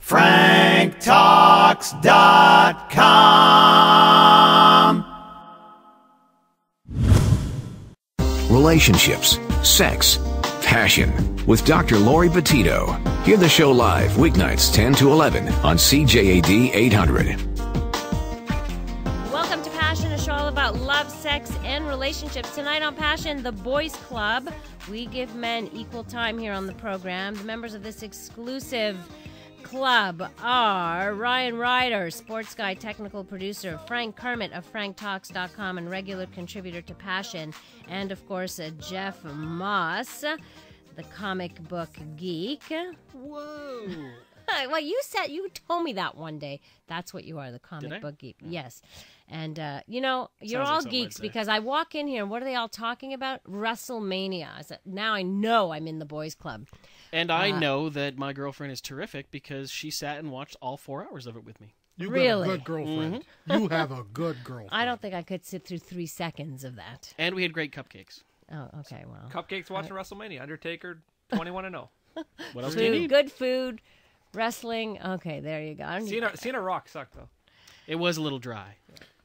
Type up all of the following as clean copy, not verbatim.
franktalks.com. Relationships, sex, passion with Dr. Laurie Betito. Hear the show live weeknights 10 to 11 on CJAD 800. Welcome to Passion, a show all about love, sex, and relationships. Tonight on Passion, the Boys Club. We give men equal time here on the program. The members of this exclusive club are Ryan Ryder, sports guy, technical producer, Frank Kermit of franktalks.com and regular contributor to Passion, and of course Jeff Moss, the comic book geek. Whoa. Well, you told me that one day. That's what you are, the comic book geek. Yes. And, you're all geeks because I walk in here and what are they all talking about? WrestleMania. Now I know I'm in the boys club. And I know that my girlfriend is terrific because she sat and watched all 4 hours of it with me. You've really? got a good girlfriend. Mm-hmm. You have a good girlfriend. I don't think I could sit through 3 seconds of that. And we had great cupcakes. Oh, okay, well. Cupcakes watching WrestleMania. Undertaker, 21-0. What else do you need? Good food, wrestling. Okay, there you go. Cena Rock sucked, though. It was a little dry.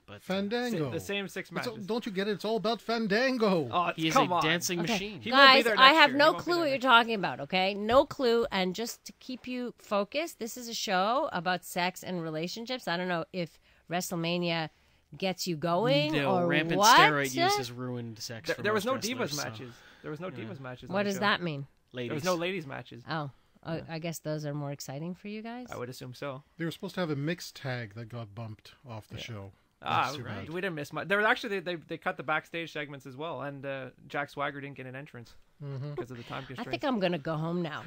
But Fandango. The same 6 matches. Don't you get it? It's all about Fandango. Oh, he is come a on. dancing machine. He won't be Guys, there next I have year. no clue what you're talking about, okay? No clue. And just to keep you focused, this is a show about sex and relationships. I don't know if WrestleMania gets you going or rampant what. Steroid use has ruined sex. There was no wrestlers, Divas matches. There was no Divas matches. What does that mean? Ladies. There was no ladies matches. Oh, I guess those are more exciting for you guys? I would assume so. They were supposed to have a mixed tag that got bumped off the show. Right. We didn't miss much. There was actually they cut the backstage segments as well, and Jack Swagger didn't get an entrance because of the time constraints. I think I'm gonna go home now.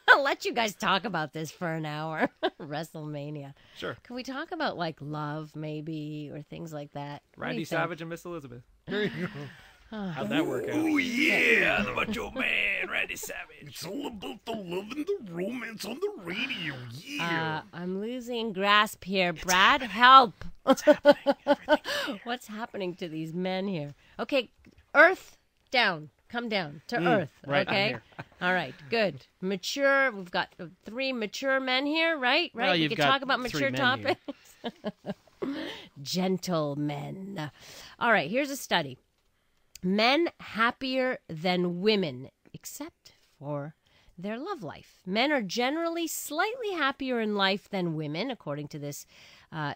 I'll let you guys talk about this for an hour. WrestleMania. Sure. Can we talk about like love maybe or things like that? Randy Savage and Miss Elizabeth. There you go. How'd that work out? Oh, yeah, the Macho Man, Randy Savage. It's all about the love and the romance on the radio, yeah. I'm losing grasp here. Brad, help. What's happening? What's happening to these men here? Okay, Earth down. Come down to Earth, right, okay? I'm here. All right, good. Mature, we've got 3 mature men here, right? Well, we you've can got talk about 3 mature men topics. Gentlemen. All right, here's a study. Men happier than women, except for their love life. Men are generally slightly happier in life than women, according to this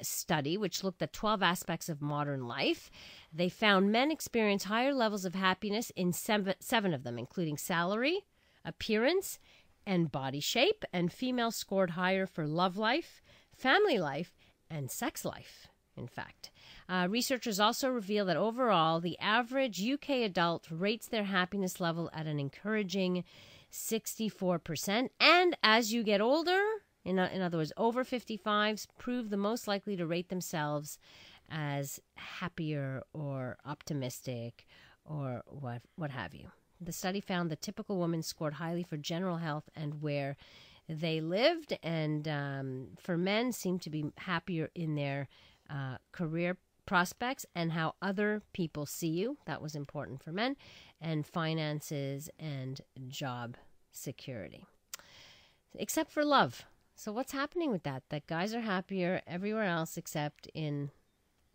study, which looked at 12 aspects of modern life. They found men experience higher levels of happiness in 7 of them, including salary, appearance, and body shape, and females scored higher for love life, family life, and sex life, in fact. Researchers also reveal that overall, the average UK adult rates their happiness level at an encouraging 64%. And as you get older, in other words, over 55s, prove the most likely to rate themselves as happier or optimistic or what have you. The study found the typical woman scored highly for general health and where they lived, and for men seemed to be happier in their career prospects and how other people see you. That was important for men, and finances and job security. Except for love. So what's happening with that? That guys are happier everywhere else except in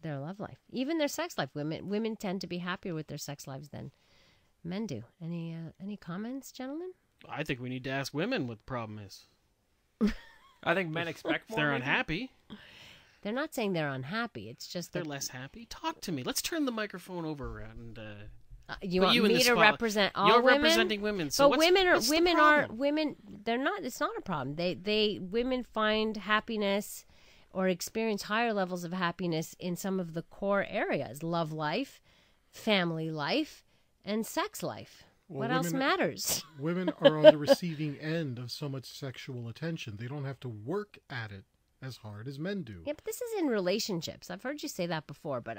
their love life. Even their sex life. Women tend to be happier with their sex lives than men do. Any comments, gentlemen? I think we need to ask women what the problem is. I think men expect more. If they're maybe. unhappy. They're not saying they're unhappy. It's just they're less happy. Talk to me. Let's turn the microphone over and you want me to represent all You're women? representing women. So but what's women. They're not. It's not a problem. Women find happiness or experience higher levels of happiness in some of the core areas: love life, family life, and sex life. Well, what else matters? Women are on the receiving end of so much sexual attention. They don't have to work at it as hard as men do. Yeah, but this is in relationships. I've heard you say that before, but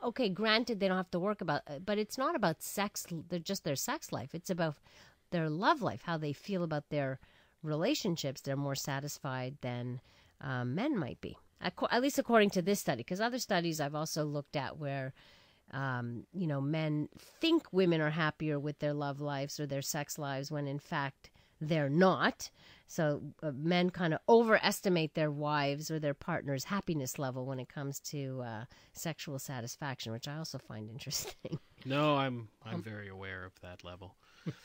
okay, granted they don't have to work but it's not about sex, just their sex life. It's about their love life, how they feel about their relationships. They're more satisfied than men might be, at least according to this study, because other studies I've also looked at where men think women are happier with their love lives or their sex lives when in fact they're not. So men kind of overestimate their wives or their partner's happiness level when it comes to sexual satisfaction, which I also find interesting. No, I'm very aware of that level.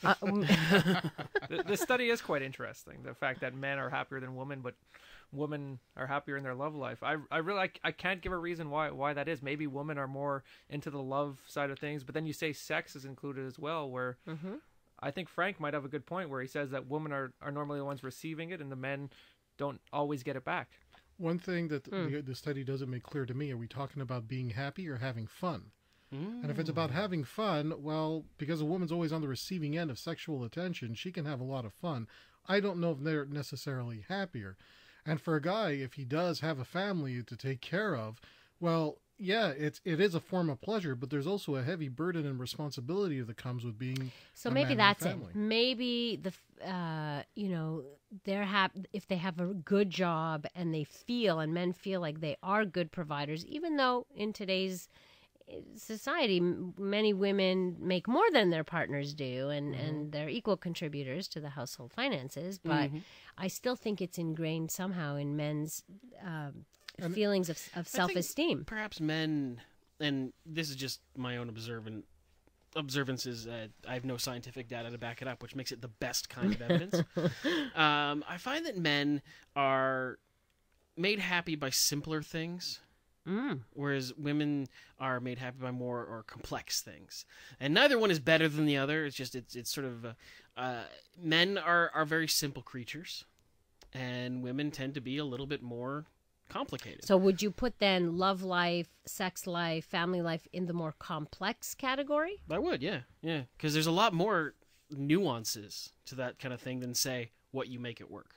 The study is quite interesting. The fact that men are happier than women, but women are happier in their love life. I really I can't give a reason why that is. Maybe women are more into the love side of things, but then you say sex is included as well, where I think Frank might have a good point where he says that women are normally the ones receiving it and the men don't always get it back. One thing that the study doesn't make clear to me, are we talking about being happy or having fun? And if it's about having fun, well, because a woman's always on the receiving end of sexual attention, she can have a lot of fun. I don't know if they're necessarily happier. And for a guy, if he does have a family to take care of, well, yeah, it is a form of pleasure, but there's also a heavy burden and responsibility that comes with being so a maybe man with that's a it. family. Maybe they're if they have a good job and they feel, and men feel like they are good providers, even though in today's society many women make more than their partners do, and they're equal contributors to the household finances, but I still think it's ingrained somehow in men's feelings of self-esteem. Perhaps men, and this is just my own observances, I have no scientific data to back it up, which makes it the best kind of evidence. I find that men are made happy by simpler things, whereas women are made happy by more or complex things. And neither one is better than the other. It's just it's sort of men are very simple creatures, and women tend to be a little bit more complicated. So would you put then love life, sex life, family life in the more complex category? I would, yeah, because there's a lot more nuances to that kind of thing than, say, what you make it work.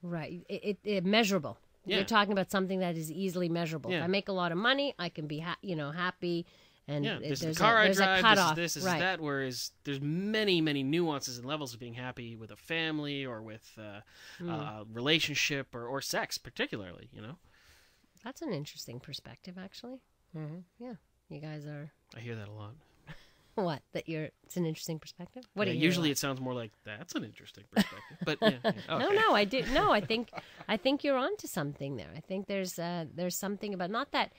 Right, it measurable. Yeah. You're talking about something that is easily measurable. Yeah. If I make a lot of money, I can be happy. And this is there's the car I there's drive, a cutoff. this is right. that, whereas there's many, many nuances and levels of being happy with a family or with a relationship or sex particularly, That's an interesting perspective, actually. Yeah, you guys are... I hear that a lot. What? It's an interesting perspective? What Yeah, do you usually it sounds more like, that's an interesting perspective. But yeah. Okay. No, I do. No, I think you're onto something there. I think there's something about not that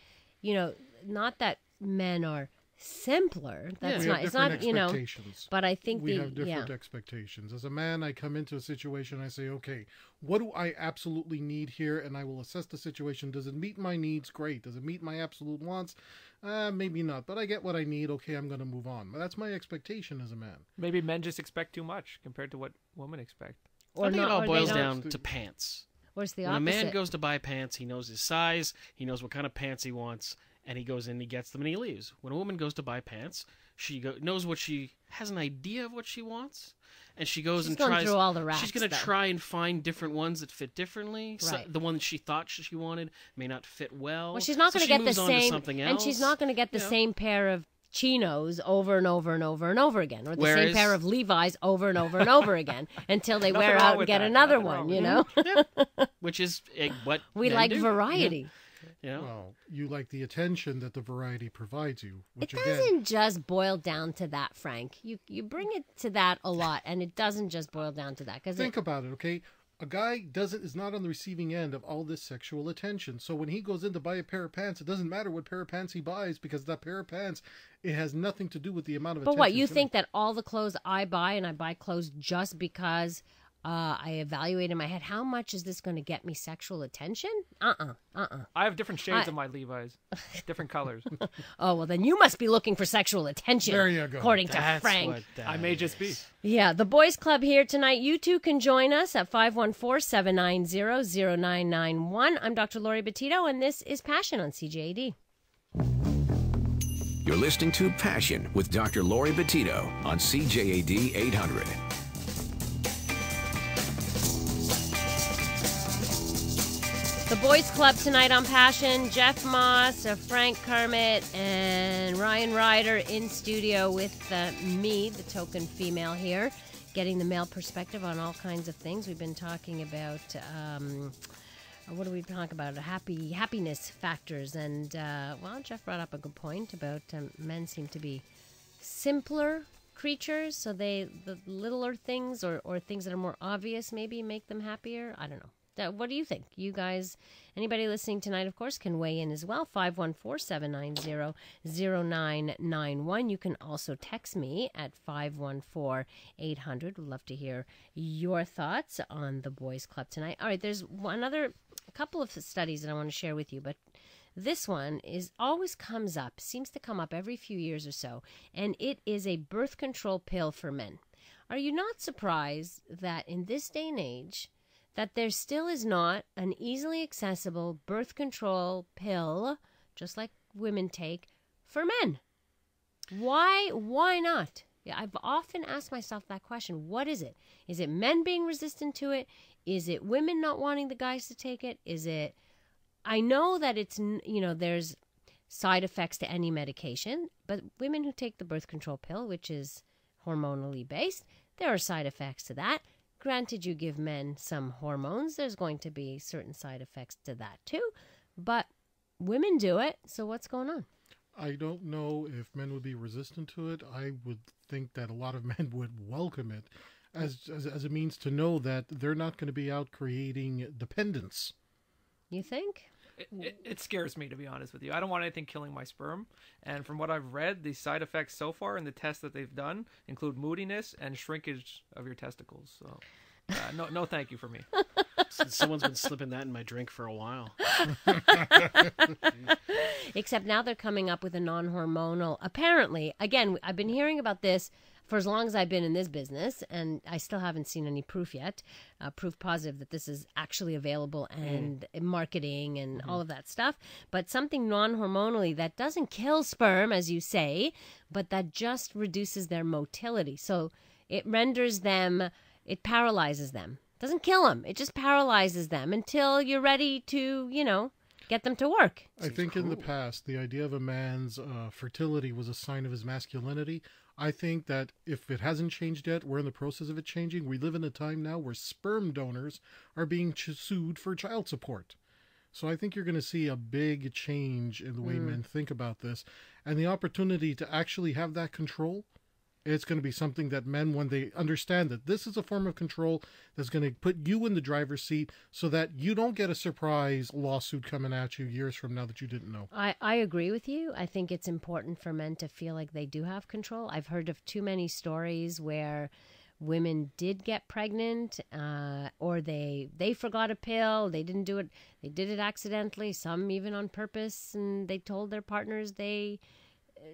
men are simpler. That's We not. have It's not. different expectations. But I think we have different expectations. As a man, I come into a situation, I say, okay, what do I absolutely need here? And I will assess the situation. Does it meet my needs? Great. Does it meet my absolute wants? Maybe not. But I get what I need. Okay, I'm going to move on. But that's my expectation as a man. Maybe men just expect too much compared to what women expect. Or I think not, it all or they boils don't. down to pants. Or it's the When a opposite. man goes to buy pants, he knows his size, he knows what kind of pants he wants, and he goes in, he gets them, and he leaves. When a woman goes to buy pants, she knows what she has an idea of what she wants, and she goes She's and going tries. through all the racks, she's going to though. try and find different ones that fit differently. So Right. the one that she thought she wanted may not fit well. Well, she's not so going she to get the moves on to same, something and she's else, not going to get the same pair of chinos over and over and over and over again, or the same Whereas- pair of Levi's over and over and over again until they Nothing wear wrong out and with get that. another Nothing one. wrong with which is what We men like do. variety. Well, you like the attention that the variety provides you, It which again, doesn't just boil down to that, Frank. You bring it to that a lot, and it doesn't just boil down to that. Because think about it, okay? A guy is not on the receiving end of all this sexual attention. So when he goes in to buy a pair of pants, it doesn't matter what pair of pants he buys, because that pair of pants, it has nothing to do with the amount of But attention. what, you he's gonna- think that all the clothes I buy, and I buy clothes just because I evaluate in my head, how much is this going to get me sexual attention? I have different shades of my Levi's, different colors. Oh, well, then you must be looking for sexual attention. There you go. According to That's Frank. what that I may just be. Yeah, the Boys Club here tonight. You too can join us at 514-790-0991. I'm Dr. Laurie Betito, and this is Passion on CJAD. You're listening to Passion with Dr. Laurie Betito on CJAD 800. The Boys Club tonight on Passion. Jeff Moss, Frank Kermit, and Ryan Ryder in studio with me, the token female here, getting the male perspective on all kinds of things. We've been talking about, what do we talk about? Happiness factors. And, well, Jeff brought up a good point about men seem to be simpler creatures, so the littler things or things that are more obvious maybe make them happier? I don't know. What do you think? You guys, anybody listening tonight, of course, can weigh in as well. 514-790-0991. You can also text me at 514-800. We'd love to hear your thoughts on the Boys Club tonight. All right, there's a couple of studies that I want to share with you, but this one seems to come up every few years or so, and it is a birth control pill for men. Are you not surprised that in this day and age, that there still is not an easily accessible birth control pill, just like women take, for men? Why not? Yeah, I've often asked myself that question. What is it? Is it men being resistant to it? Is it women not wanting the guys to take it? Is it... I know that it's, there's side effects to any medication, but women who take the birth control pill, which is hormonally based, there are side effects to that. Granted, you give men some hormones, there's going to be certain side effects to that too, but women do it, so what's going on? I don't know if men would be resistant to it. I would think that a lot of men would welcome it as a means to know that they're not going to be out creating dependence. You think? It scares me, to be honest with you. I don't want anything killing my sperm. And from what I've read, the side effects so far in the tests that they've done include moodiness and shrinkage of your testicles. So, no, thank you for me. Someone's been slipping that in my drink for a while. Except now they're coming up with a non-hormonal. Apparently, again, I've been hearing about this for as long as I've been in this business, and I still haven't seen any proof yet, proof positive that this is actually available and marketing and all of that stuff. But something non-hormonally that doesn't kill sperm, as you say, but that just reduces their motility. So it renders them, it paralyzes them. Doesn't kill them. It just paralyzes them until you're ready to, get them to work. I think in the past, the idea of a man's fertility was a sign of his masculinity. I think that if it hasn't changed yet, we're in the process of it changing. We live in a time now where sperm donors are being sued for child support. So I think you're going to see a big change in the way men think about this. And the opportunity to actually have that control, it's going to be something that men, when they understand that this is a form of control that's going to put you in the driver's seat so that you don't get a surprise lawsuit coming at you years from now that you didn't know. I agree with you. I think it's important for men to feel like they do have control. I've heard of too many stories where women did get pregnant or they forgot a pill. They didn't do it. They did it accidentally, some even on purpose, and they told their partners they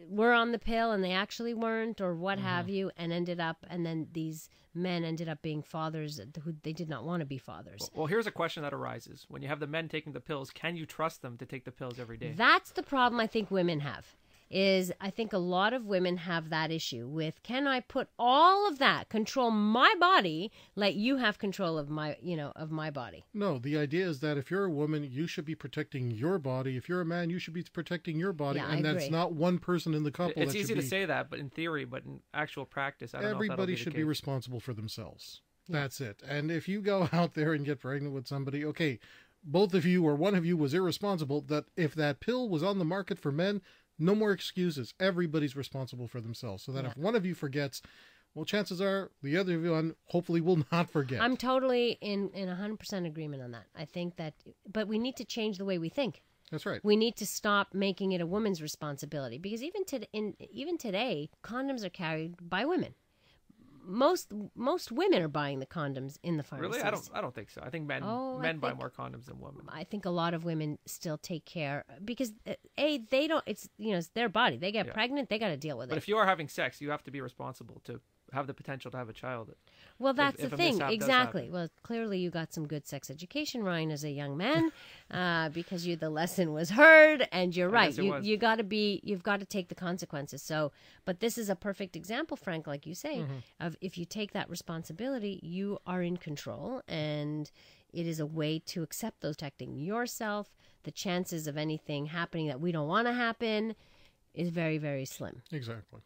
were on the pill and they actually weren't, or what have you, and then these men ended up being fathers who they did not want to be fathers. Well, here's a question that arises. When you have the men taking the pills, can you trust them to take the pills every day? That's the problem I think women have. I think a lot of women have that issue with, can I put all of that, control my body, let you have control of my body? No, the idea is that if you're a woman, you should be protecting your body. If you're a man, you should be protecting your body. Yeah, and that's not one person in the couple. It's easy to say that, but in theory, but in actual practice, I don't know if that'll be everybody the should case. be responsible for themselves. Yeah. That's it. And if you go out there and get pregnant with somebody, okay, both of you or one of you was irresponsible, that if that pill was on the market for men, no more excuses. Everybody's responsible for themselves. So that if one of you forgets, well, chances are the other one hopefully will not forget. I'm totally in 100% agreement on that. I think that, but we need to change the way we think. That's right. We need to stop making it a woman's responsibility, because even today, condoms are carried by women. Most women are buying the condoms in the pharmacies. Really? I don't think so. I think men buy more condoms than women. I think a lot of women still take care because they don't. It's it's their body. They get pregnant. They got to deal with it. But if you are having sex, you have to be responsible to have the potential to have a child. Well, that's if the a thing. mishap Exactly. does happen. Well, clearly you got some good sex education, Ryan, as a young man, because the lesson was heard, and you're right. You've got to take the consequences. So, but this is a perfect example, Frank, like you say, of if you take that responsibility, you are in control, and it is a way to accept those, protecting yourself. The chances of anything happening that we don't want to happen is very, very slim. Exactly.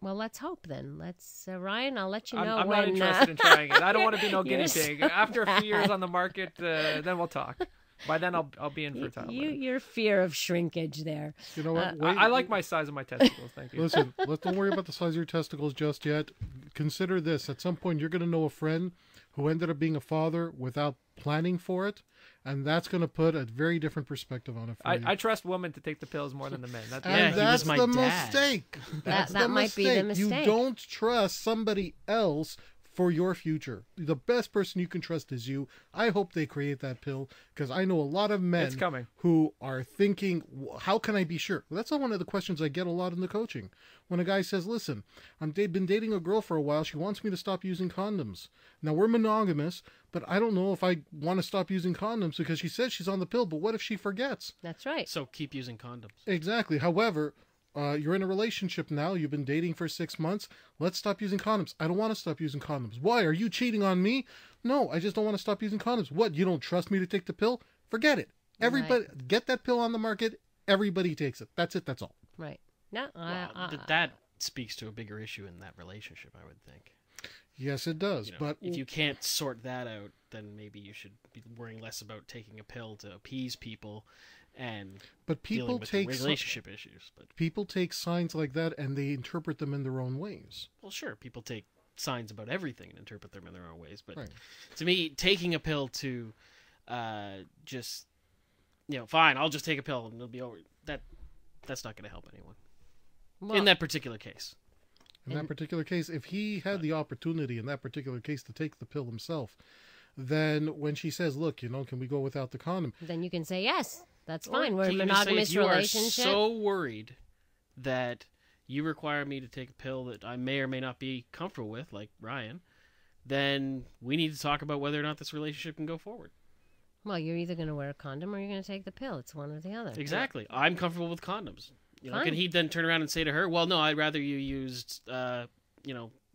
Well, let's hope then. Ryan, I'll let you know I'm not interested in trying it. I don't want to be no guinea pig. After a few years on the market, then we'll talk. By then, I'll be infertile. Your fear of shrinkage there. You know what? I like my size of my testicles. Thank you. Listen, don't worry about the size of your testicles just yet. Consider this. At some point, you're going to know a friend who ended up being a father without planning for it, and that's going to put a very different perspective on it for you. I trust women to take the pills more than the men. And he was that's my the dad. mistake. That's That the might be the mistake. You mistake. don't trust somebody else for your future. The best person you can trust is you. I hope they create that pill, because I know a lot of men It's coming. who are thinking, how can I be sure? Well, that's one of the questions I get a lot in the coaching. When a guy says, listen, I've been dating a girl for a while. She wants me to stop using condoms. Now, we're monogamous, but I don't know if I want to stop using condoms because she says she's on the pill, but what if she forgets? That's right. So keep using condoms. Exactly. However, you're in a relationship now. You've been dating for 6 months. Let's stop using condoms. I don't want to stop using condoms. Why? Are you cheating on me? No, I just don't want to stop using condoms. What? You don't trust me to take the pill? Forget it. Everybody, get that pill on the market. Everybody takes it. That's it. That's all. Right. No, That speaks to a bigger issue in that relationship, I would think. Yes, it does. But if you can't sort that out, then maybe you should be worrying less about taking a pill to appease people and people dealing with the relationship issues. But people take signs like that and they interpret them in their own ways. well, sure, people take signs about everything and interpret them in their own ways. But Right. to me, taking a pill to just fine, I'll just take a pill and it'll be over. That's not going to help anyone in that particular case. In that particular case, if he had the opportunity in that particular case to take the pill himself, then when she says, look, can we go without the condom? then you can say yes. That's Or fine. We're a you can just say, monogamous if you relationship. are so worried that you require me to take a pill that I may or may not be comfortable with, like Ryan, then we need to talk about whether or not this relationship can go forward. Well, you're either going to wear a condom or you're going to take the pill. It's one or the other. Exactly. I'm comfortable with condoms. Fine. Can he then turn around and say to her, well, no, I'd rather you used,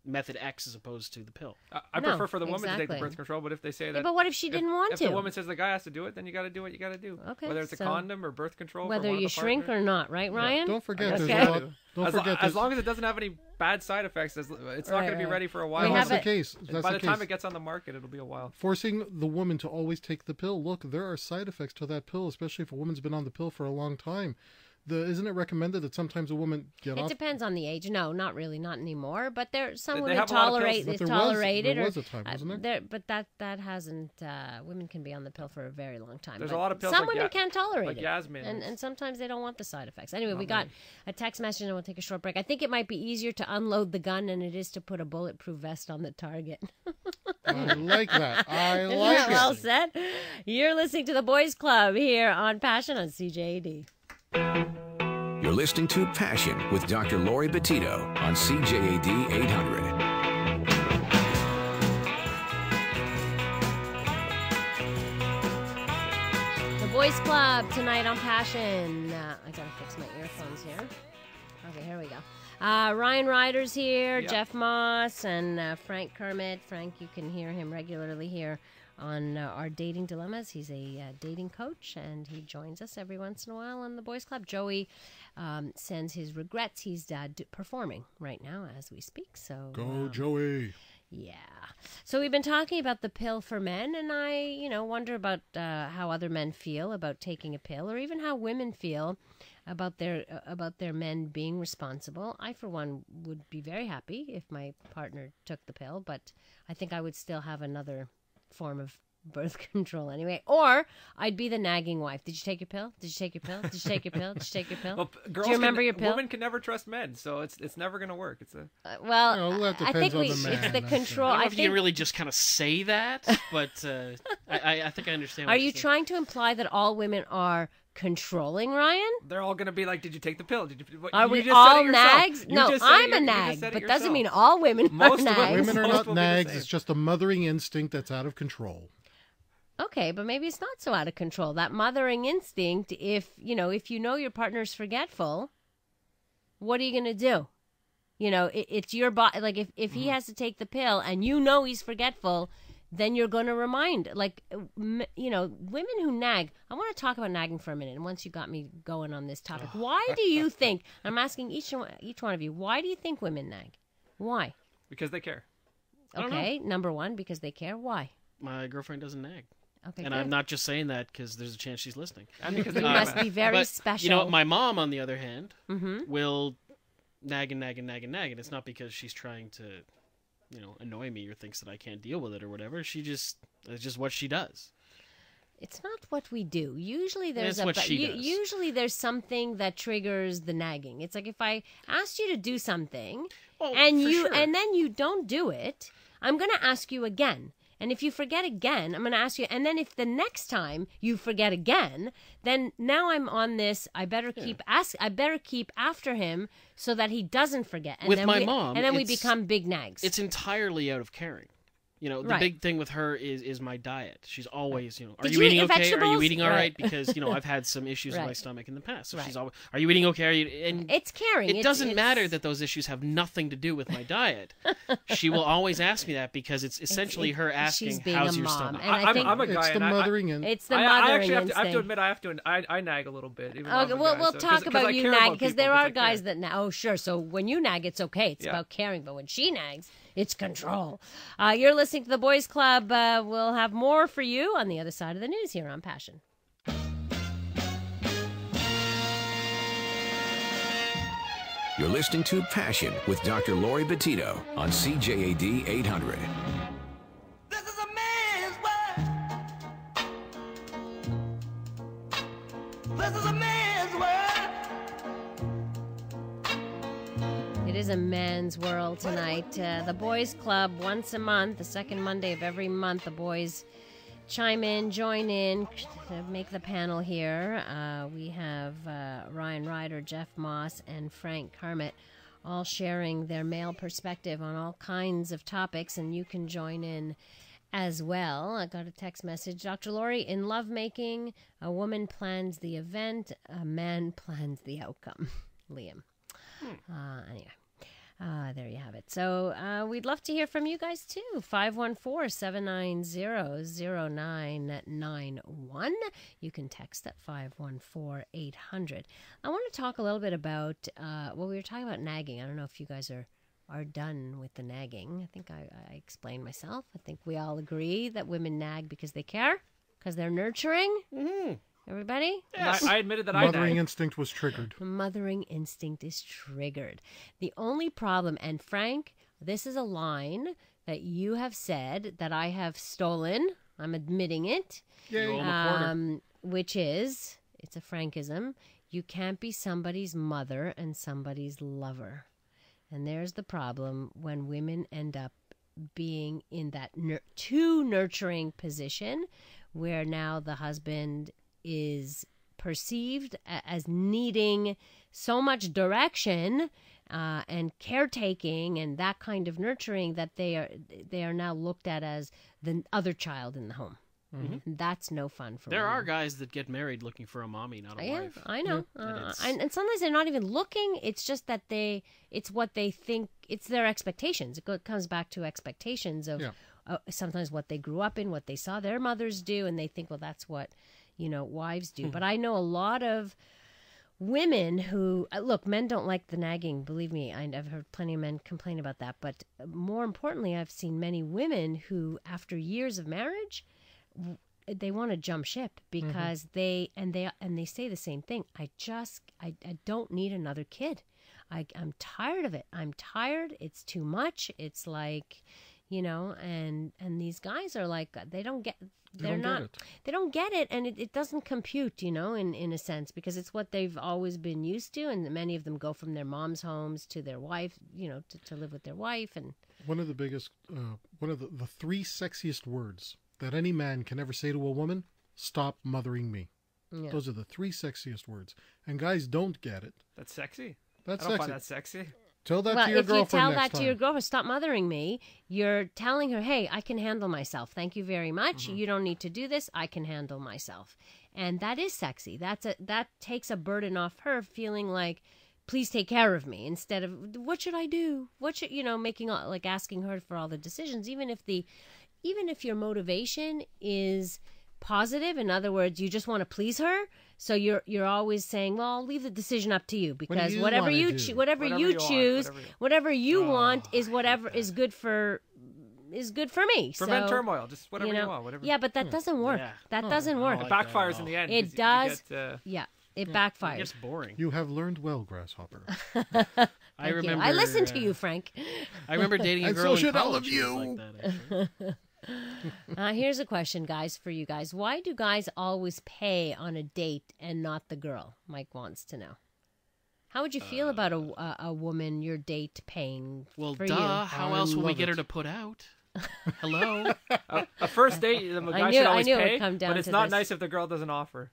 method X as opposed to the pill. I No, prefer for the woman to take the exactly. birth control, but if they say Yeah, that, but what if she didn't want if to? the woman says the guy has to do it, then you got to do what you got to do. Okay, Whether it's a so condom or birth control. for Whether one of you the shrink partners. or not, right, Ryan? Don't forget, Okay. there's a lot. Don't as, forget, as long as it doesn't have any bad side effects, it's not going to be right. ready for a We while. have that's the it- case. That's By the time case. it gets on the market, it'll be a while. Forcing the woman to always take the pill. Look, there are side effects to that pill, especially if a woman's been on the pill for a long time. Isn't it recommended that sometimes a woman get It off? depends on the age. No, not really, not anymore. But some They women have a lot of pills. tolerate But it's there was- tolerated. there or, was a time, wasn't there? But that hasn't. Women can be on the pill for a very long time. There's but a lot of pills Some like women can't tolerate like it, Yasmin. and sometimes they don't want the side effects. Anyway, we got a text message, and we'll take a short break. I think it might be easier to unload the gun than it is to put a bulletproof vest on the target. I like that. I Isn't like that it. well said? You're listening to the Boys Club here on Passion on CJAD. You're listening to Passion with Dr. Laurie Betito on CJAD 800. The Boys Club tonight on Passion. I gotta fix my earphones here. Okay, here we go. Ryan Ryder's here, Yeah. Jeff Moss, and Frank Kermit. Frank, you can hear him regularly here on our dating dilemmas. He's a dating coach, and he joins us every once in a while on the Boys Club. Joey sends his regrets. He's performing right now as we speak. So Go, Joey. yeah. So we've been talking about the pill for men, and I, wonder about how other men feel about taking a pill, or even how women feel about their men being responsible. I, for one, would be very happy if my partner took the pill, but I think I would still have another form of birth control anyway. Or I'd be the nagging wife. Did you take your pill? Did you take your pill? Did you take your pill? Did you take your pill? Well, girls Do you remember your pill? Women can never trust men, so it's never going to work. It's a Well, that I think depends on the man, it's the that's control. I don't know I if you think. can really just kind of say that, but I think I understand. Are what you you're saying. trying to imply that all women are controlling, Ryan? they're all going to be like, "Did you take the pill? Did you?" Are you we just said all it yourself. nags? You No, just said it I'm a you just nag, said it but doesn't yourself. mean all women Most are of nags. Women are Most not will be the nags. same. It's just a mothering instinct that's out of control. Okay, but maybe it's not so out of control. That mothering instinct, if you know your partner's forgetful, what are you going to do? It's your body. Like if he has to take the pill and he's forgetful, then you're going to remind. Like, women who nag. I want to talk about nagging for a minute. And once you got me going on this topic, why do you think? I'm asking each one of you. Why do you think women nag? Why? Because they care. I don't Okay, number one, because they care. Why? My girlfriend doesn't nag. Okay, And good. I'm not just saying that because there's a chance she's listening. And because You must be very but, special. You know, my mom, on the other hand, Mm-hmm. will nag and nag and nag and nag, and it's not because she's trying to, annoy me or thinks that I can't deal with it or whatever. It's just what she does. It's not what we do. Usually there's It's what she does. Usually there's something that triggers the nagging. It's like if I asked you to do something Oh, and for sure. and then you don't do it, I'm going to ask you again. And if you forget again, I'm going to ask you. And then if the next time you forget again, then now I'm on this. I better keep after him so that he doesn't forget. And With then my mom, and then we it's- become big nags. It's entirely out of caring. The Right. big thing with her is my diet. She's always, are Did you you eating eat okay? Are vegetables? you eating all Right. right? Because, I've had some issues with my Right. stomach in the past. So Right. she's always, are you eating okay? And It's caring. it doesn't matter that those issues have nothing to do with my diet. She will always ask me that because it's essentially her asking, she's being how's a your mom. stomach? And I think I'm a guy. It's the and mothering in. it's the I mothering actually have to instinct. admit I nag a little bit. Even though Okay, I'm a well, guy, we'll so- talk 'cause I about you care nag about because people, there are I care. guys that oh sure. So when you nag, it's okay. It's Yeah. about caring. But when she nags, it's control. You're listening to the Boys Club. We'll have more for you on the other side of the news here on Passion. You're listening to Passion with Dr. Laurie Betito on CJAD 800. This is a man's world. This is a man's world. It is a men's world tonight. The Boys Club, once a month, the second Monday of every month, the boys chime in, join in, to make the panel here. We have Ryan Ryder, Jeff Moss, and Frank Kermit all sharing their male perspective on all kinds of topics, and you can join in as well. I got a text message. Dr. Laurie, in lovemaking, a woman plans the event, a man plans the outcome. Liam. Anyway. There you have it. So we'd love to hear from you guys too. 514-790-0991. You can text at 514-800. I want to talk a little bit about, we were talking about nagging. I don't know if you guys are done with the nagging. I think I explained myself. I think we all agree that women nag because they care, because they're nurturing. Mm-hmm. Everybody? And I admitted that I Mothering nag. instinct was triggered. Mothering instinct is triggered. The only problem, and Frank, this is a line that you have said that I have stolen. I'm admitting it. Yay. Which is, it's a Frankism, you can't be somebody's mother and somebody's lover. And there's the problem when women end up being in that too nurturing position where now the husband is perceived as needing so much direction and caretaking and that kind of nurturing that they are now looked at as the other child in the home. Mm-hmm. That's no fun for There women. are guys that get married looking for a mommy, not a wife. I know. And And sometimes they're not even looking. It's just that it's what they think, it's their expectations. It comes back to expectations of sometimes what they grew up in, what they saw their mothers do, and they think, well, that's what, wives do. But I know a lot of women who, look, men don't like the nagging. Believe me, I've heard plenty of men complain about that. But more importantly, I've seen many women who, after years of marriage, they want to jump ship because they say the same thing. I don't need another kid. I'm tired of it. I'm tired. It's too much. It's like, and these guys are like, they don't get it, and it doesn't compute, in a sense, because it's what they've always been used to, and many of them go from their mom's homes to their wife, to live with their wife. And one of the biggest, one of the three sexiest words that any man can ever say to a woman: stop mothering me. Yeah. Those are the three sexiest words, and guys don't get it. That's sexy. That's I don't sexy. find that sexy. Tell that to your if you girlfriend tell next that time. to your girlfriend, stop mothering me, you're telling her, hey, I can handle myself. Thank you very much. You don't need to do this. I can handle myself. And that is sexy. That takes a burden off her, feeling like, please take care of me, instead of, what should I do? What should, asking her for all the decisions, even if your motivation is positive. In other words, you just want to please her. So you're always saying, well, I'll leave the decision up to you, because whatever you choose, whatever you want is whatever is good for is good for me. Prevent so, turmoil. Just whatever you want. Whatever. Yeah, but that doesn't work. Yeah. That doesn't work. It backfires in the end. 'cause It you does. get, Yeah, it It backfires. gets boring. You have learned well, Grasshopper. I Thank you. remember. I listened to you, Frank. I remember dating a And girl so in should all college of who was you. like that, actually. Here's a question, guys, for you guys. Why do guys always pay on a date and not the girl? Mike wants to know. How would you feel about a woman, your date, paying Well, for duh. you? How I else will we love get her it. to put out? Hello. a first date, the guy knew- should I always knew it would pay, come down but it's to not this. nice if the girl doesn't offer.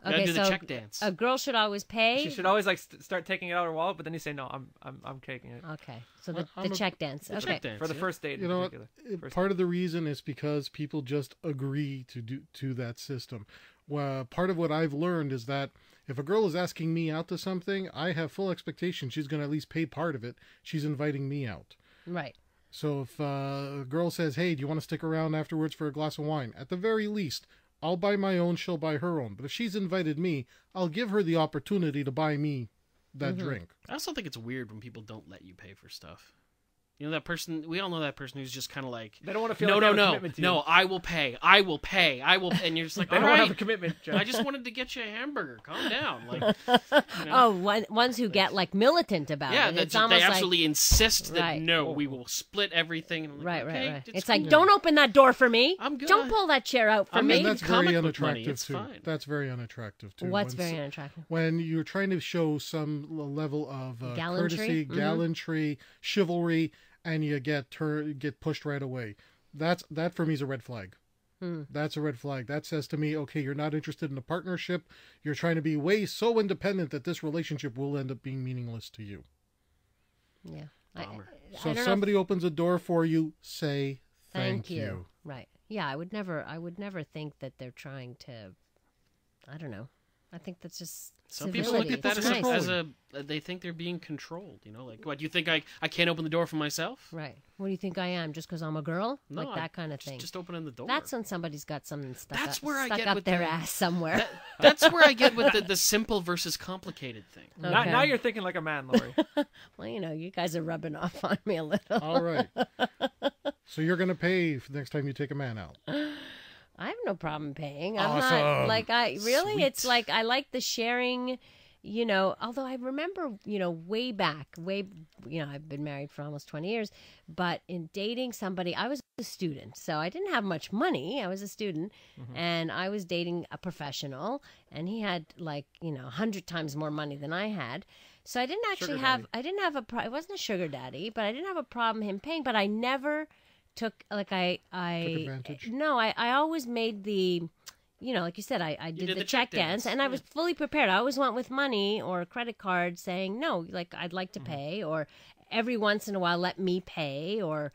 Gotta do the check dance. A girl should always pay. She should always like start taking it out of her wallet, but then you say no, I'm taking it Okay, so Well, the I'm a- check dance. The Okay, check dance, for the yeah. first date. You in know what? particular. First Part of the reason is because people just agree to that system. Well, part of what I've learned is that if a girl is asking me out to something, I have full expectation she's going to at least pay part of it. She's inviting me out. right. So if a girl says, hey, do you want to stick around afterwards for a glass of wine? At the very least, I'll buy my own, she'll buy her own. But if she's invited me, I'll give her the opportunity to buy me that drink. I also think it's weird when people don't let you pay for stuff. You know that person. We all know that person who's just kind of like, They don't want to feel no, like they no, have a no, commitment to you. no. I will pay. I will pay. I will. And you're just like, They all don't have a right. commitment. Jeff. I just wanted to get you a hamburger. Calm down. Like, Oh, ones who get like militant about yeah, it. that It's they almost absolutely insist that Right. no, we will split everything. And I'm like, like okay, right. It's cool. like, don't open that door for me. I'm good. Don't pull that chair out for I'm me. making And that's comic very book money, unattractive it's too. fine. That's very unattractive too. What's When very unattractive? when you're trying to show some level of Gallantry? courtesy, Mhm. gallantry, chivalry, and you get pushed right away. That for me is a red flag. That's a red flag. That says to me, okay, you're not interested in a partnership. You're trying to be so independent that this relationship will end up being meaningless to you. Yeah. Bummer. So I if don't know somebody opens a door for you, say Thank thank you. Right. Yeah, I would never think that they're trying to, I don't know. I think that's just Some people look civility. at that It's as, nice. as a they think they're being controlled. You know, like, what, do you think I can't open the door for myself? Right. What do you think I am? Just because I'm a girl? No, like that kind of thing. Just opening the door. That's when somebody's got something stuck That's up, where I stuck get up with their the- ass somewhere. That's where I get with the simple versus complicated thing. Okay. Now you're thinking like a man, Laurie. Well, you guys are rubbing off on me a little. All right. So you're going to pay for the next time you take a man out. I have no problem paying. I'm not Awesome. like really. Sweet. It's like I like the sharing. Although I remember, way back, I've been married for almost 20 years, but in dating somebody, I was a student, so I didn't have much money. I was a student, and I was dating a professional, and he had 100 times more money than I had. So I didn't actually it wasn't a sugar daddy, but I didn't have a problem him paying, but I never took advantage? No, I always made the, like you said, I did the check dance, and I was fully prepared. I always went with money or a credit card saying, no, like I'd like to pay, or every once in a while let me pay, or,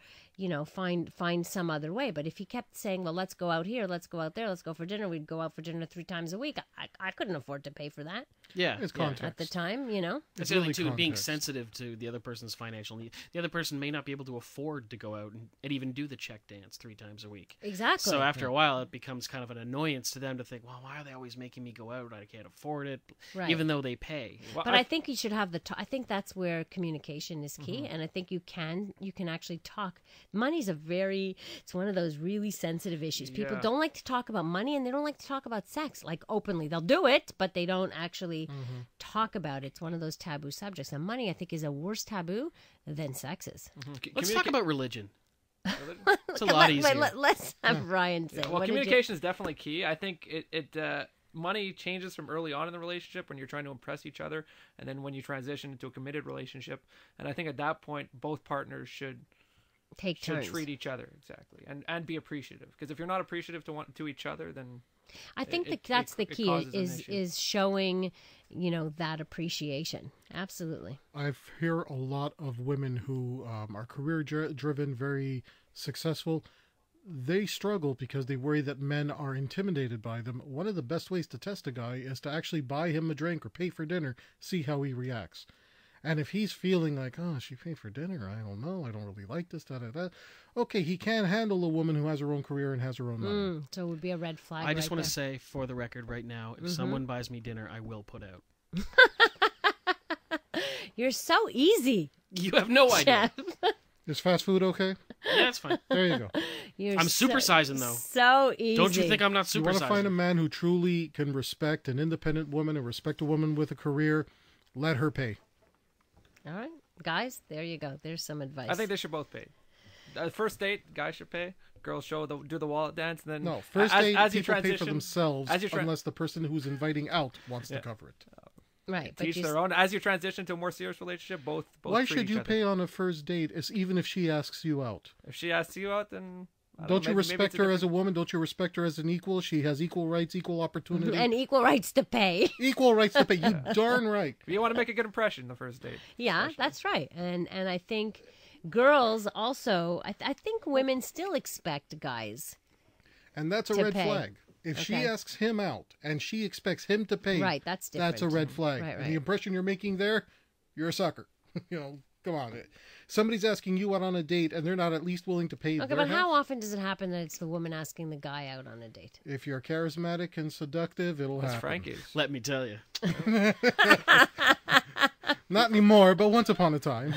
find some other way. But if he kept saying, well, let's go out here, let's go out there, let's go for dinner, we'd go out for dinner 3 times a week. I couldn't afford to pay for that Yeah, It's yeah. context. at the time, It's really really too being context. sensitive to the other person's financial need. The other person may not be able to afford to go out and even do the check dance 3 times a week. Exactly. So after a while, it becomes kind of an annoyance to them to think, well, why are they always making me go out? I can't afford it, Right. even though they pay. Well, But I think you should have I think that's where communication is key, and I think you can actually talk. Money's it's one of those really sensitive issues. People Yeah. don't like to talk about money, and they don't like to talk about sex, like openly. They'll do it, but they don't actually talk about it. It's one of those taboo subjects, and money, I think, is a worse taboo than sex is. Let's talk about religion. It's a lot easier. Let's have Ryan say. Well, what did you- communication is definitely key. I think money changes from early on in the relationship when you're trying to impress each other, and then when you transition into a committed relationship. And I think at that point, both partners should take turns. treat each other exactly and be appreciative. Because if you're not appreciative to each other, then I think it- that's the it key causes an is issue. showing that appreciation. Absolutely. I hear a lot of women who are career driven, very successful. They struggle because they worry that men are intimidated by them. One of the best ways to test a guy is to actually buy him a drink or pay for dinner, see how he reacts. And if he's feeling like, oh, she paid for dinner, I don't know, I don't really like this, okay, he can handle a woman who has her own career and has her own money. So it would be a red flag. I just right want to there. say, for the record right now, if someone buys me dinner, I will put out. You're so easy, You have no idea. Jeff. Is fast food okay? Yeah, it's fine. There you go. I'm supersizing, though. So easy. Don't you think I'm not You want to find a supersizing? man who truly can respect an independent woman and respect a woman with a career, let her pay. All right, guys, there you go. There's some advice. I think they should both pay. First date, guys should pay. Girls do the wallet dance, and then No, first date, as you people pay for transition, themselves as you unless the person who's inviting out wants to cover it. right, but teach you their own. As you transition to a more serious relationship, both Why treat should each you other. pay on a first date, even if she asks you out? If she asks you out, then I Don't know, you maybe respect it's a her as a different- woman? Don't you respect her as an equal? She has equal rights, equal opportunity. and equal rights to pay. Equal rights to pay. You darn right. You want to make a good impression the first date. Yeah, that's right. And I think girls also, I think women still expect guys. And that's a To red pay. flag. If she Okay. asks him out and she expects him to pay, Right, that's different. that's a red flag. Right, And right. the impression you're making there, you're a sucker. Come on. Somebody's asking you out on a date and they're not at least willing to pay Okay, their but half. how often does it happen that it's the woman asking the guy out on a date? If you're charismatic and seductive, it'll That's happen. Frank is. Let me tell you. Not anymore, but once upon a time.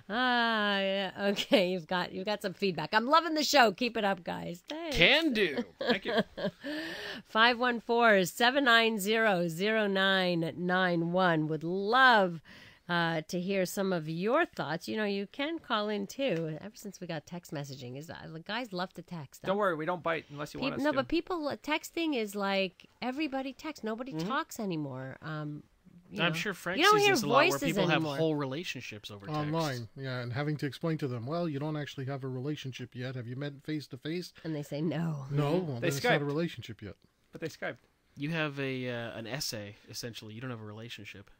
Ah, yeah. Okay, you've got some feedback. I'm loving the show. Keep it up, guys. Thanks. Can do. Thank you. 514-790-0991. Would love to hear some of your thoughts. You can call in too. Ever since we got text messaging, the guys love to text. Don't worry, we don't bite unless you want us No, to. but people texting is like everybody texts. Nobody talks anymore. I'm sure Frank you don't sees hear this a lot where voices people anymore. have whole relationships over text. Online, yeah, and having to explain to them, well, you don't actually have a relationship yet. Have you met face to face? And they say no. No, well, They then it's not a Skyped. relationship yet. But they Skyped. You have an essay, essentially. You don't have a relationship.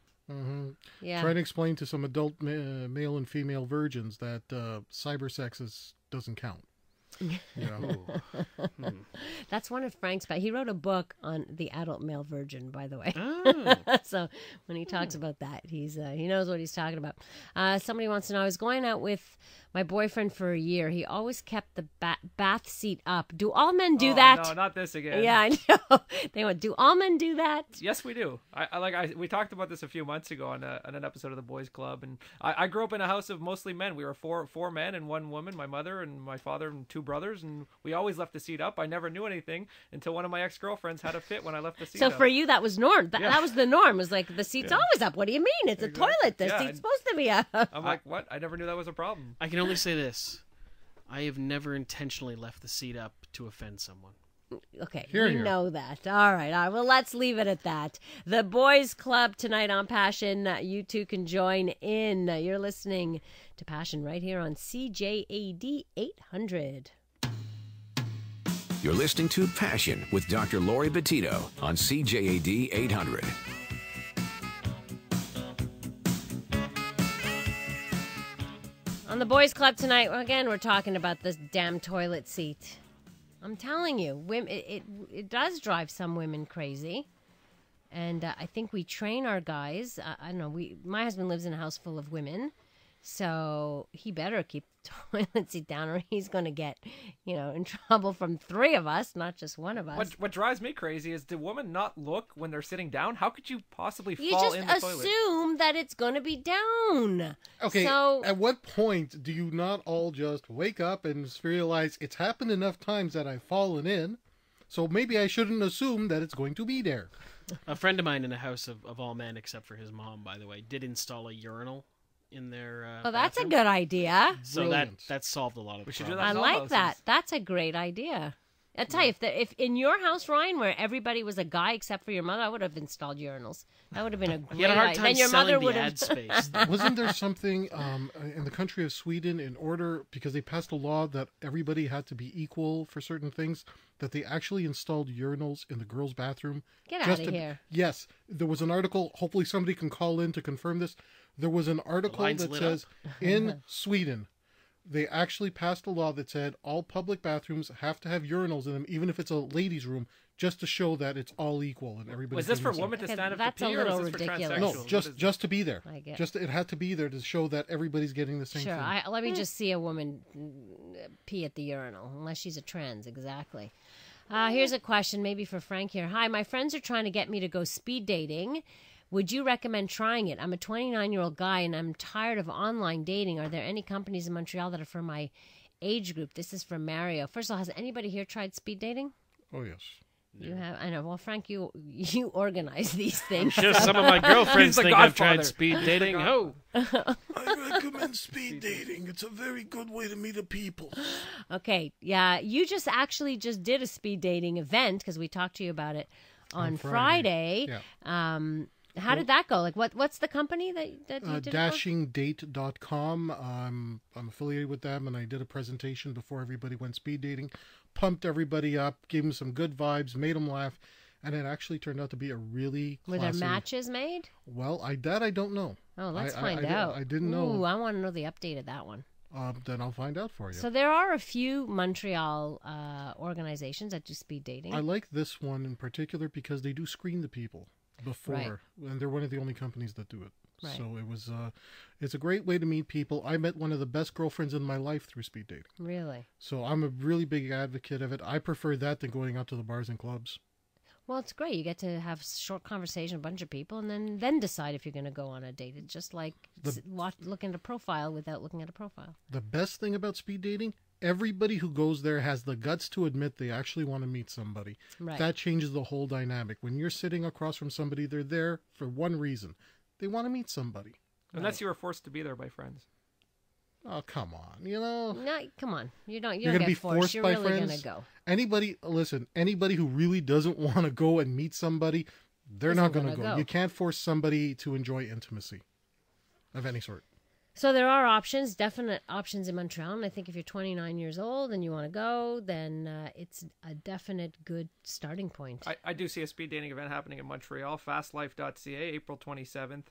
Yeah. Trying to explain to some adult male and female virgins that cyber sex doesn't count. That's one of Frank's. He wrote a book on the adult male virgin, by the way. Oh. So when he talks about that, he knows what he's talking about. Somebody wants to know, I was going out with my boyfriend for a year. He always kept the bath seat up. Do all men do that? No, not this again. Yeah, I know. They went, do all men do that? Yes, we do. We talked about this a few months ago on an episode of the Boys Club, and I grew up in a house of mostly men. We were four men and one woman, my mother and my father and two brothers, and we always left the seat up. I never knew anything until one of my ex-girlfriends had a fit when I left the seat So up. for you, that was norm. That was the norm. It was like, the seat's always up. What do you mean? It's a toilet. The Yeah, seat's supposed to be up. I'm like, what? I never knew that was a problem. I can only say this. I have never intentionally left the seat up to offend someone. Okay, Here, we here. know that. All right. Well, let's leave it at that. The Boys Club tonight on Passion. You two can join in. You're listening to Passion right here on CJAD 800. You're listening to Passion with Dr. Laurie Betito on CJAD 800. On the Boys Club tonight, again, we're talking about this damn toilet seat. I'm telling you, women, it does drive some women crazy. And I think we train our guys. I don't know. My husband lives in a house full of women, so he better keep the toilet seat down, or he's going to get, in trouble from three of us, not just one of us. What drives me crazy is, do women not look when they're sitting down? How could you possibly You fall just in the toilet? assume that it's going to be down. Okay, So at what point do you not all just wake up and just realize it's happened enough times that I've fallen in, so maybe I shouldn't assume that it's going to be there? A friend of mine in a house of all men, except for his mom, by the way, did install a urinal in their well, that's a bathroom. good idea. So Brilliant. that solved a lot of the should do problems. that. I all like houses. that. That's a great idea. I tell you, if in your house, Ryan, where everybody was a guy except for your mother, I would have installed urinals. That would have been a great He had a hard idea. time Then your selling mother the would ad have. space. Wasn't there something in the country of Sweden, in order, because they passed a law that everybody had to be equal for certain things, that they actually installed urinals in the girls' bathroom? Get out just of to- here. Yes, there was an article. Hopefully somebody can call in to confirm this. There was an article line's that lit says in Sweden, they actually passed a law that said all public bathrooms have to have urinals in them, even if it's a ladies' room, just to show that it's all equal and everybody. Was this for women to Okay, stand up that's to a pee, or little was this for ridiculous. transsexuals? No, What is just to be there. I get- Just it had to be there to show that everybody's getting the same Sure. thing. Let me just see a woman pee at the urinal, unless she's a trans, exactly. Here's a question, maybe for Frank here. Hi, my friends are trying to get me to go speed dating, Would you recommend trying it? I'm a 29-year-old guy, and I'm tired of online dating. Are there any companies in Montreal that are for my age group? This is from Mario. First of all, has anybody here tried speed dating? Oh, yes. You have? I know. Well, Frank, you organize these things. Sure, some of my girlfriends He's the think I've godfather. tried speed dating. Oh, I recommend speed dating. It's a very good way to meet a people. Okay, yeah, you just did a speed dating event because we talked to you about it on Friday. Yeah. How did that go? Like, what's the company that you did? Dashingdate.com. I'm affiliated with them, and I did a presentation before everybody went speed dating. Pumped everybody up, gave them some good vibes, made them laugh, and it actually turned out to be a really Were classy... there matches made? Well, I don't know. Oh, let's find out. I didn't know. Ooh, I want to know the update of that one. Then I'll find out for you. So there are a few Montreal organizations that do speed dating. I like this one in particular because they do screen the people before, and they're one of the only companies that do it. Right. So it was, it's a great way to meet people. I met one of the best girlfriends in my life through speed dating. Really? So I'm a really big advocate of it. I prefer that than going out to the bars and clubs. Well, it's great. You get to have short conversation with a bunch of people and then decide if you're going to go on a date. It's just like looking at a profile without looking at a profile. The best thing about speed dating, everybody who goes there has the guts to admit they actually want to meet somebody. Right. That changes the whole dynamic. When you're sitting across from somebody, they're there for one reason. They want to meet somebody. Unless you were forced to be there by friends. Oh, come on. You know? No, come on. You're You're going gonna to be get forced. You're by really going friends? to go. Anybody who really doesn't want to go and meet somebody, they're Isn't not going to gonna go. go. You can't force somebody to enjoy intimacy of any sort. So there are options, definite options in Montreal. And I think if you're 29 years old and you want to go, then it's a definite good starting point. I do see a speed dating event happening in Montreal, fastlife.ca, April 27th.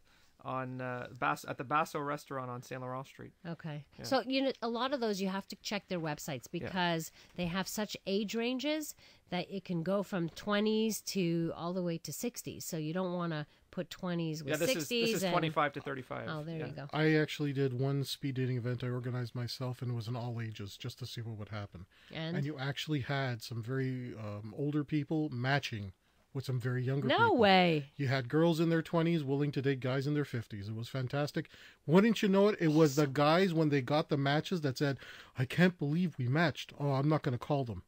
On at the Basso restaurant on Saint Laurent Street. Okay. Yeah. So, a lot of those you have to check their websites because they have such age ranges that it can go from 20s to all the way to 60s. So you don't want to put 20s with 60s. This is 25 to 35. Oh, there you go. I actually did one speed dating event I organized myself, and it was in all ages just to see what would happen. And you actually had some very older people matching with some very younger people. No way. You had girls in their 20s willing to date guys in their 50s. It was fantastic. Wouldn't you know it? It was the guys, when they got the matches, that said, I can't believe we matched. Oh, I'm not going to call them.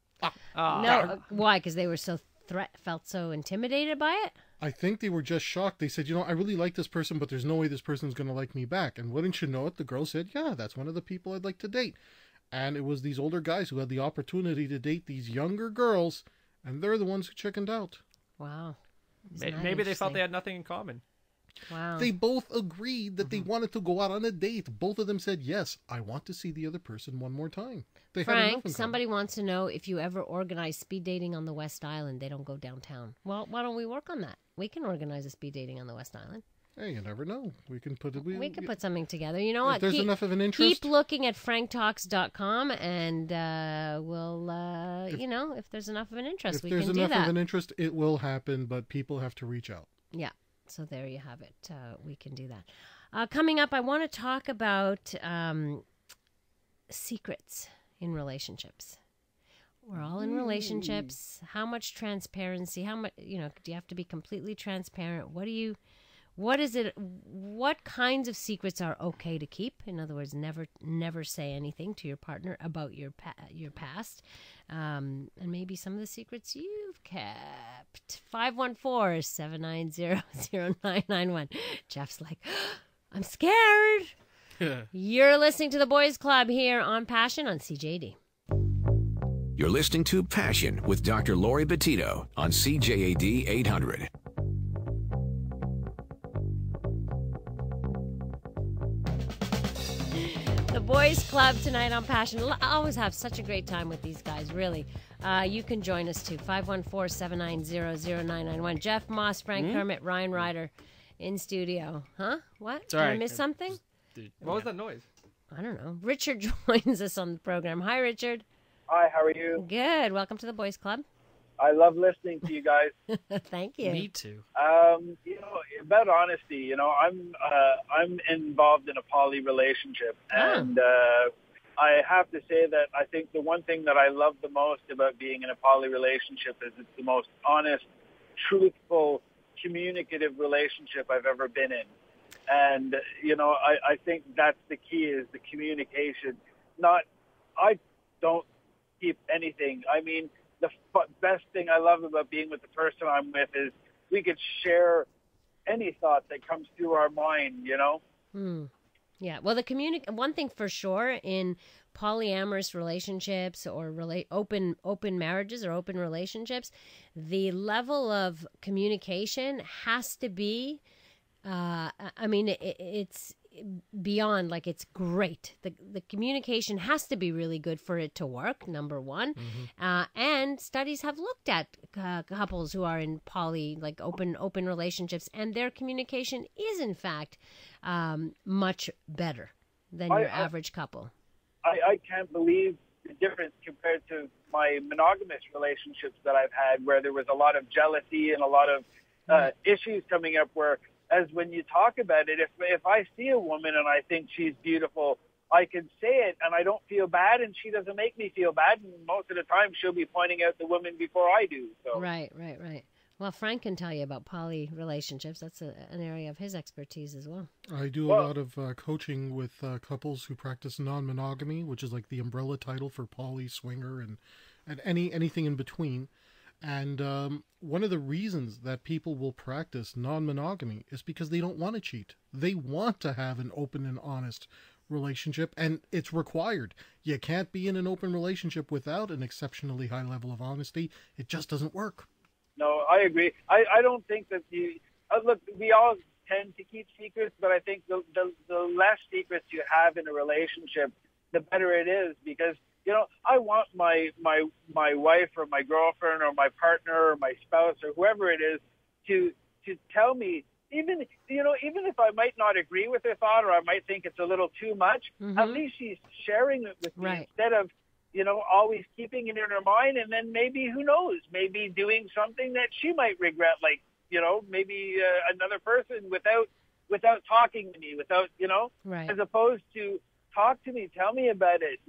Why? Because they were felt so intimidated by it? I think they were just shocked. They said, I really like this person, but there's no way this person's going to like me back. And wouldn't you know it? The girl said, yeah, that's one of the people I'd like to date. And it was these older guys who had the opportunity to date these younger girls, and they're the ones who chickened out. Wow. Maybe they felt they had nothing in common. Wow. They both agreed that they wanted to go out on a date. Both of them said, yes, I want to see the other person one more time. They had enough in Frank, common. somebody wants to know if you ever organize speed dating on the West Island. They don't go downtown. Well, why don't we work on that? We can organize a speed dating on the West Island. Hey, you never know. We can put it. We can put something together. You know if what? there's enough of an interest. Keep looking at franktalks.com, and we'll, if there's enough of an interest, we can do that. If there's enough of an interest, it will happen, but people have to reach out. Yeah. So there you have it. We can do that. Coming up, I want to talk about secrets in relationships. We're all in relationships. How much transparency? How much? Do you have to be completely transparent? What is it? What kinds of secrets are okay to keep? In other words, never say anything to your partner about your past, and maybe some of the secrets you've kept. 514-790-0991. Jeff's like, I'm scared. You're listening to the Boys Club here on Passion on CJAD. You're listening to Passion with Dr. Laurie Betito on CJAD 800. The Boys Club tonight on Passion. I always have such a great time with these guys, really. You can join us too. 514-790-0991. Jeff Moss, Frank Kermit, Ryan Ryder in studio. Huh? What? Did I miss something? What was that noise? I don't know. Richard joins us on the program. Hi, Richard. Hi, how are you? Good. Welcome to the Boys Club. I love listening to you guys. Thank you. Me too. About honesty, I'm involved in a poly relationship, and I have to say that I think the one thing that I love the most about being in a poly relationship is it's the most honest, truthful communicative relationship I've ever been in. And, I think that's the key, is the communication. I don't keep anything. I mean, the best thing I love about being with the person I'm with is we could share any thought that comes through our mind, Yeah. Well, one thing for sure in polyamorous relationships or open marriages or open relationships, the level of communication has to be it's beyond, like, it's great. The communication has to be really good for it to work, number one. And studies have looked at couples who are in open relationships, and their communication is in fact much better than your average couple. I can't believe the difference compared to my monogamous relationships that I've had, where there was a lot of jealousy and a lot of issues coming up, where as when you talk about it, if I see a woman and I think she's beautiful, I can say it and I don't feel bad, and she doesn't make me feel bad. And most of the time she'll be pointing out the woman before I do. So. Right. Well, Frank can tell you about poly relationships. That's an area of his expertise as well. I do a lot of coaching with couples who practice non-monogamy, which is like the umbrella title for poly, swinger, and anything in between. And one of the reasons that people will practice non-monogamy is because they don't want to cheat. They want to have an open and honest relationship, and it's required. You can't be in an open relationship without an exceptionally high level of honesty. It just doesn't work. No, I agree. I don't think that look, we all tend to keep secrets, but I think the less secrets you have in a relationship, the better it is, because I want my wife or my girlfriend or my partner or my spouse or whoever it is to tell me, even if I might not agree with their thought, or I might think it's a little too much, at least she's sharing it with me, instead of always keeping it in her mind, and then maybe, who knows, maybe doing something that she might regret, like maybe another person without talking to me, without as opposed to talk to me, tell me about it,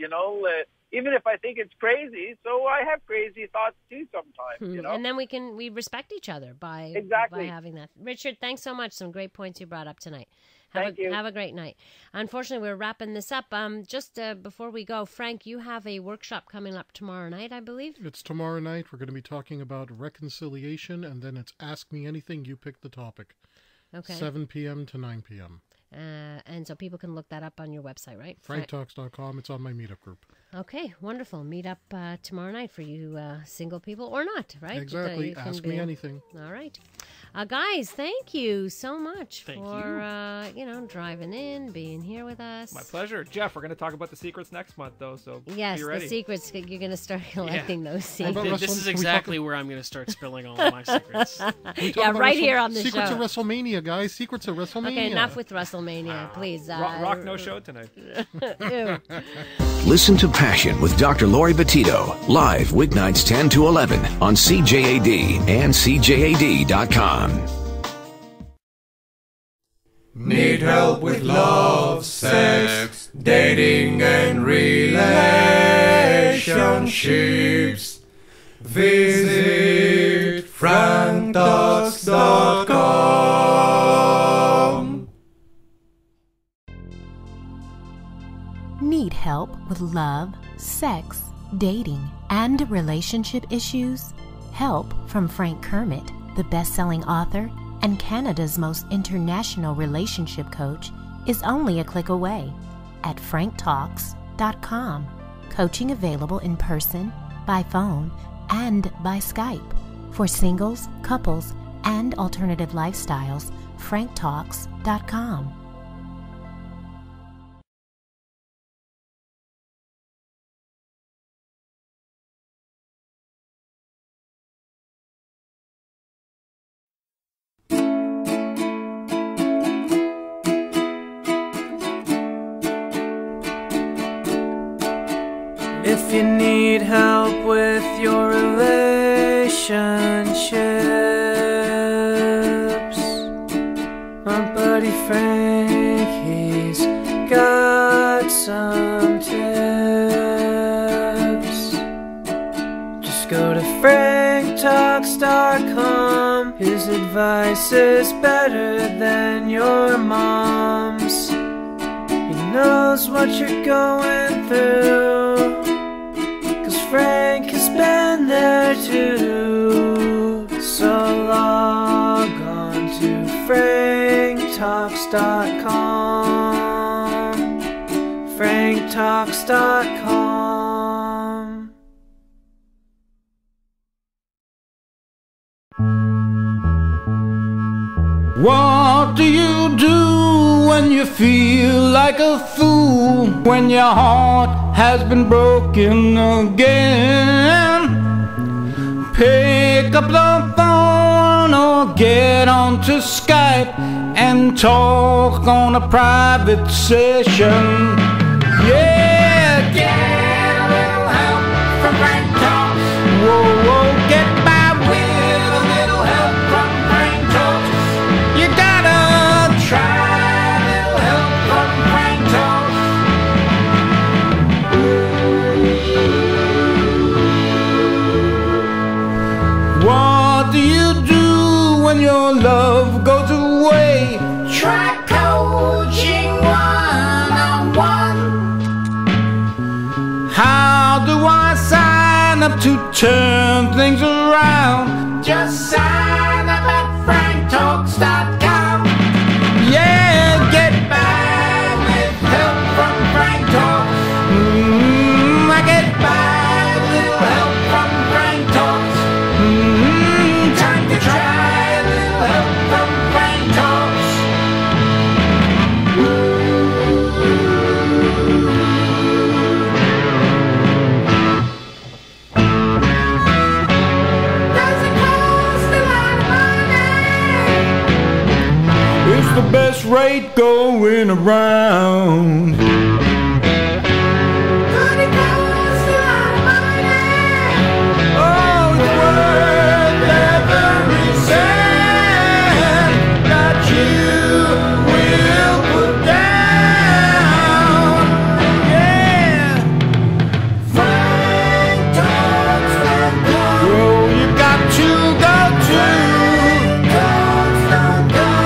even if I think it's crazy. So I have crazy thoughts too sometimes, And then we respect each other by having that. Richard, thanks so much. Some great points you brought up tonight. Have a great night. Unfortunately, we're wrapping this up. Just before we go, Frank, you have a workshop coming up tomorrow night, I believe? It's tomorrow night. We're going to be talking about reconciliation, and then it's Ask Me Anything, You Pick the Topic. Okay. 7 p.m. to 9 p.m. And so people can look that up on your website, right? franktalks.com. It's on my meetup group. Okay, wonderful. Meet up tomorrow night for you single people or not, right? Exactly. Ask me anything. All right. Guys, thank you so much for driving in, being here with us. My pleasure. Jeff, we're going to talk about the secrets next month, though, so yes, be ready. The secrets. You're going to start collecting those secrets. This is exactly where I'm going to start spilling all of my secrets. Yeah, right here on the Secrets show. of WrestleMania, guys. Secrets of WrestleMania. Okay, enough with WrestleMania, please. Rock no show tonight. Listen to Passion with Dr. Laurie Betito, live weeknights 10 to 11 on CJAD and CJAD.com. Need help with love, sex, dating and relationships? Visit franktalks.com. Need help with love, sex, dating, and relationship issues? Help from Frank Kermit, the best-selling author and Canada's most international relationship coach, is only a click away at franktalks.com. Coaching available in person, by phone, and by Skype. For singles, couples, and alternative lifestyles, franktalks.com. If you need help with your relationships, my buddy Frank, he's got some tips. Just go to franktalks.com His advice is better than your mom's. He knows what you're going through, 'cause Frank has been there too. So log on to franktalks.com, franktalks.com. What do you do when you feel like a fool? When your heart has been broken again? Pick up the phone or get onto Skype and talk on a private session. Yeah, get a little help from Frank Talks. Whoa, whoa, get by with a little help from Frank Talks. You gotta try a little help from Frank Talks. What do you do when your love goes away? Try coaching one-on-one. How do I sign up to turn things around? Just sign up at franktalks.com. Yeah, get by with help from Frank Talks. I get by with little help from Frank Talks. Time to try a little help from Frank Talks. Does it cost a lot of money? It's the best rate going around. Could it cost a lot of money? Oh, it's worth every cent that you will put down. Yeah. Frank Talks. Oh, you got to go to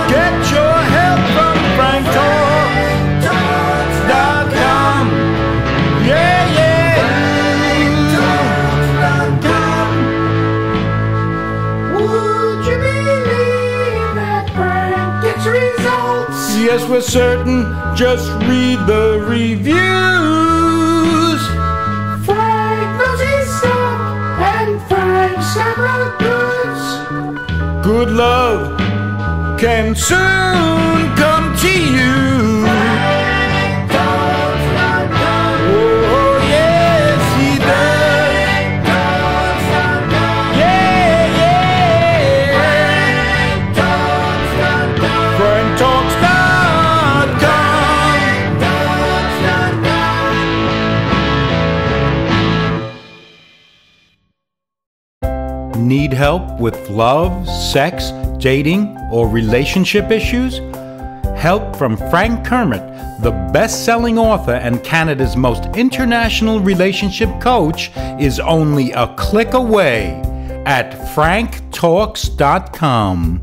get your help from franktalks.com. Yeah, yeah. Would you believe that Frank gets results? Yes, we're certain. Just read the reviews. Frank knows his stuff, and Frank's got the goods. Good love can soon come to you. Oh, yes, he does. Yeah, yeah. franktalks.com. Need help with love, sex, dating, or relationship issues? Help from Frank Kermit, the best-selling author and Canada's most international relationship coach, is only a click away at franktalks.com.